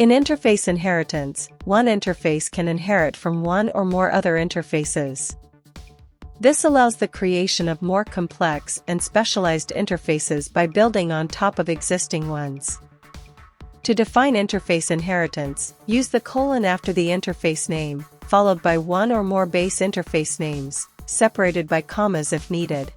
In interface inheritance, one interface can inherit from one or more other interfaces. This allows the creation of more complex and specialized interfaces by building on top of existing ones. To define interface inheritance, use the colon after the interface name, followed by one or more base interface names, separated by commas if needed.